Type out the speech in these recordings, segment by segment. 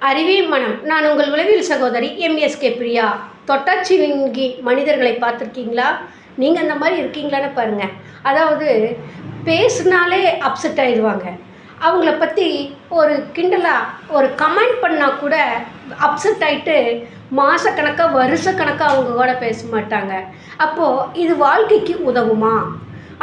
அறிவே மனம். நான் உங்கள் உளவியல் சகோதரி எம்எஸ்கே பிரியா. தொட்டாச்சினுங்கி மனிதர்களை பார்த்துருக்கீங்களா? நீங்கள் அந்த மாதிரி இருக்கீங்களான்னு பாருங்கள். அதாவது பேசுனாலே அப்செட் ஆயிடுவாங்க. அவங்கள பற்றி ஒரு கிண்டலாக ஒரு கமெண்ட் பண்ணால் கூட அப்செட் ஆகிட்டு மாதக்கணக்காக வருஷக்கணக்காக அவங்க கூட பேச மாட்டாங்க. அப்போது இது வாழ்க்கைக்கு உதவுமா?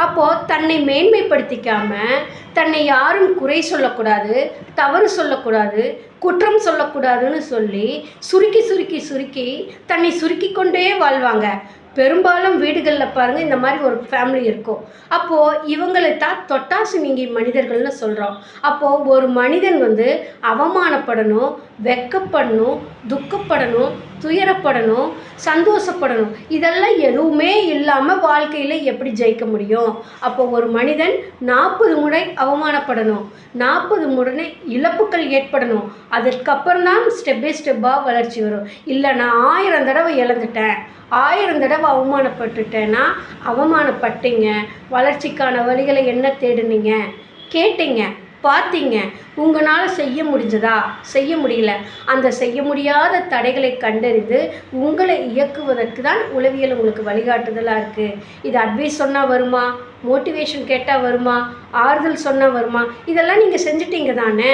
அப்போது தன்னை மேன்மைப்படுத்திக்காமல் தன்னை யாரும் குறை சொல்லக்கூடாது, தவறு சொல்லக்கூடாது, குற்றம் சொல்லக்கூடாதுன்னு சொல்லி சுருக்கி சுருக்கி சுருக்கி தன்னை சுருக்கி கொண்டே வாழ்வாங்க. பெரும்பாலும் வீடுகளில் பாருங்கள் இந்த மாதிரி ஒரு ஃபேமிலி இருக்கும். அப்போது இவங்களை தான் தொட்டாசினுங்கி மனிதர்கள்னு சொல்கிறோம். அப்போது ஒரு மனிதன் அவமானப்படணும், வெக்கப்படணும், துக்கப்படணும், துயரப்படணும், சந்தோஷப்படணும். இதெல்லாம் எதுவுமே இல்லாமல் வாழ்க்கையில் எப்படி ஜெயிக்க முடியும்? அப்போது ஒரு மனிதன் 40 முறை அவமானப்படணும், 40 முறை இழப்புகள் ஏற்படணும். அதற்கப்புறம் தான் ஸ்டெப் பை ஸ்டெப்பாக வளர்ச்சி வரும். இல்லை நான் 1000 தடவை இழந்துட்டேன், 1000 தடவை அவமானப்பட்டுட்டேன்னா, அவமானப்பட்டீங்க, வளர்ச்சிக்கான வழிகளை என்ன தேடுனீங்க, கேட்டீங்க, பார்த்தீங்க, உங்களால் செய்ய முடிஞ்சதா? செய்ய முடியல. அந்த செய்ய முடியாத தடைகளை கண்டறிந்து உங்களை இயக்குவதற்கு தான் உளவியல் உங்களுக்கு வழிகாட்டுதலாக இருக்குது. இது அட்வைஸ் சொன்னால் வருமா? மோட்டிவேஷன் கேட்டால் வருமா? ஆறுதல் சொன்னால் வருமா? இதெல்லாம் நீங்கள் செஞ்சிட்டீங்க தானே.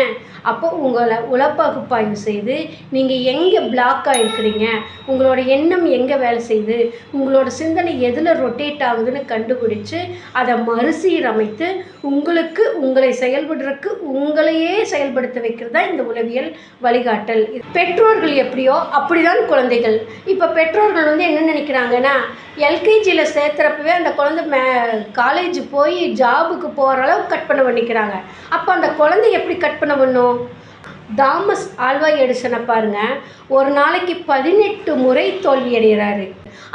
அப்போது உங்களை உளப்பகுப்பாய்வு செய்து நீங்கள் எங்கே பிளாக் ஆகிருக்கிறீங்க, உங்களோட எண்ணம் எங்கே வேலை செய்யுது, உங்களோட சிந்தனை எதில் ரொட்டேட் ஆகுதுன்னு கண்டுபிடிச்சு அதை மறுசீரமைத்து உங்களுக்கு உங்களை செயல்படுறதுக்கு உங்களையே செயல்படுத்த வைக்கிறது தான் இந்த உளவியல் வழிகாட்டல். பெற்றோர்கள் எப்படியோ அப்படிதான் குழந்தைகள். இப்போ பெற்றோர்கள் என்ன நினைக்கிறாங்கன்னா, எல்கேஜியில் சேர்த்துறப்பவே அந்த குழந்தை காலேஜ் போய் ஜாபுக்கு போகிற அளவுக்கு கற்பனை பண்ணிக்கிறாங்க. அப்போ அந்த குழந்தை எப்படி கற்பனை பண்ணும்? தாமஸ் ஆல்வா எடிசனை பாருங்கள், ஒரு நாளைக்கு 18 முறை தோல்வி அடைகிறாரு.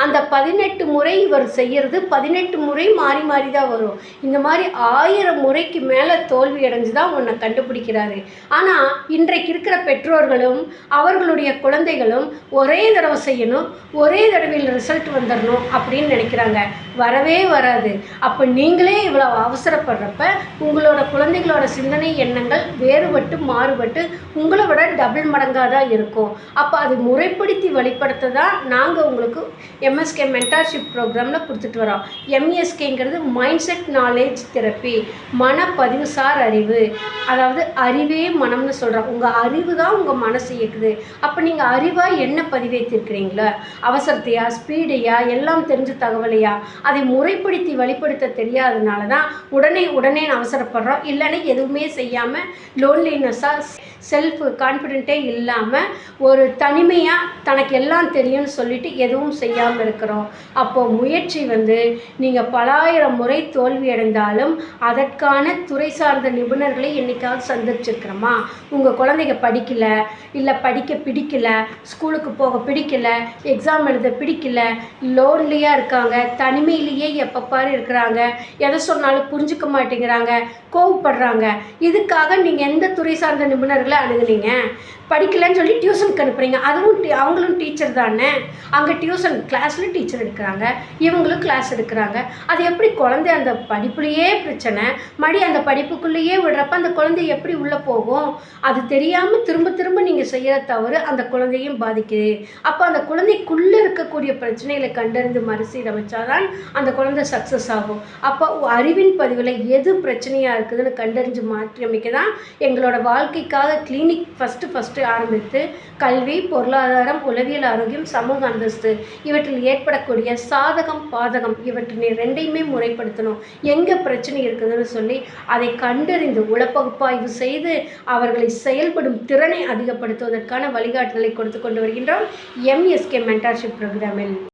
அந்த 18 முறை இவர் செய்கிறது 18 முறை மாறி மாறி தான் வரும். இந்த மாதிரி 1000 முறைக்கு மேலே தோல்வி அடைஞ்சு தான் உன்னை கண்டுபிடிக்கிறாரு. ஆனால் இன்றைக்கு இருக்கிற பெற்றோர்களும் அவர்களுடைய குழந்தைகளும் ஒரே தடவை செய்யணும், ஒரே தடவையில் ரிசல்ட் வந்துடணும் அப்படின்னு நினைக்கிறாங்க. வரவே வராது. அப்போ நீங்களே இவ்வளோ அவசரப்படுறப்ப உங்களோட குழந்தைகளோட சிந்தனை எண்ணங்கள் வேறுபட்டு மாறுபட்டு உங்களை விட டபுள் மடங்காக தான் இருக்கும். அப்போ அது முறைப்படுத்தி வெளிப்படுத்த தான் நாங்கள் உங்களுக்கு எம்எஸ்கே மென்டார்ஷிப் ப்ரோக்ராமில் கொடுத்துட்டு வரோம். எம்எஸ்கேங்கிறது மைண்ட் செட் நாலேஜ் தெரப்பி, மனப்பதிவுசார் அறிவு. அதாவது அறிவே மனம்னு சொல்கிறோம். உங்கள் அறிவு தான் உங்கள் மனசு இயக்குது. அப்போ நீங்கள் அறிவாக என்ன பதிவேற்றிருக்கிறீங்களோ, அவசரத்தையா, ஸ்பீடையா, எல்லாம் தெரிஞ்ச தகவலையா, அதை முறைப்படுத்தி வெளிப்படுத்த தெரியாதனால தான் உடனே அவசரப்படுறோம். இல்லைன்னா எதுவுமே செய்யாமல் லோன்லினஸ்ஸாக செல்ஃப் கான்ஃபிடென்ட்டே இல்லாமல் ஒரு தனிமையாக தனக்கு எல்லாம் தெரியும்னு சொல்லிட்டு எதுவும் செய்யாமல் இருக்கிறோம். அப்போது முயற்சி நீங்கள் பலாயிரம் முறை தோல்வி அடைந்தாலும் அதற்கான துறை சார்ந்த நிபுணர்களை என்றைக்காவது சந்திச்சிருக்கிறோமா? உங்கள் குழந்தைங்க படிக்கல, இல்லை படிக்க பிடிக்கல, ஸ்கூலுக்கு போக பிடிக்கல, எக்ஸாம் எழுத பிடிக்கல, லோன்லியாக இருக்காங்க, தனிமையிலேயே எப்பப்பாரு இருக்கிறாங்க, எதை சொன்னாலும் புரிஞ்சுக்க மாட்டேங்கிறாங்க, கோவப்படுறாங்க. இதுக்காக நீங்கள் எந்த துறை சார்ந்த நிபுணர்களை அணுகுனீங்க? படிக்கலன்னு சொல்லி டியூஷனுக்கு அனுப்புகிறீங்க. அதுவும் அவங்களும் டீச்சர் தானே. அங்கே டியூஷன் கிளாஸில் டீச்சர் எடுக்கிறாங்க, இவங்களும் கிளாஸ் எடுக்கிறாங்க. அது எப்படி குழந்தை அந்த படிப்புலேயே பிரச்சனை, அந்த படிப்புக்குள்ளேயே விடுறப்ப அந்த குழந்தை எப்படி உள்ளே போகும்? அது தெரியாமல் திரும்ப திரும்ப நீங்கள் செய்கிற தவறு அந்த குழந்தையும் பாதிக்குது. அப்போ அந்த குழந்தைக்குள்ளே இருக்கக்கூடிய பிரச்சனைகளை கண்டறிந்து மறுசீரமைச்சாதான் அந்த குழந்தை சக்ஸஸ் ஆகும். அப்போ அறிவின் பதிவில் எது பிரச்சனையாக இருக்குதுன்னு கண்டறிஞ்சு மாற்றி அமைக்க தான் எங்களோட வாழ்க்கைக்காக கிளினிக் ஃபஸ்ட்டு ஆரம்பித்து கல்வி, பொருளாதாரம், உளவியல் ஆரோக்கியம், சமூக அந்தஸ்து இவற்றில் ஏற்படக்கூடிய சாதகம் பாதகம் இவற்றினை ரெண்டையுமே முறைப்படுத்தணும். எங்கே பிரச்சனை இருக்குதுன்னு சொல்லி அதை கண்டறிந்து உளப்பகுப்பாய்வு செய்து அவர்களை செயல்படும் திறனை அதிகப்படுத்துவதற்கான வழிகாட்டுதலை கொடுத்து கொண்டு வருகின்றோம் எம்எஸ்கே மென்டார்ஷிப் ப்ரோக்ராமில்.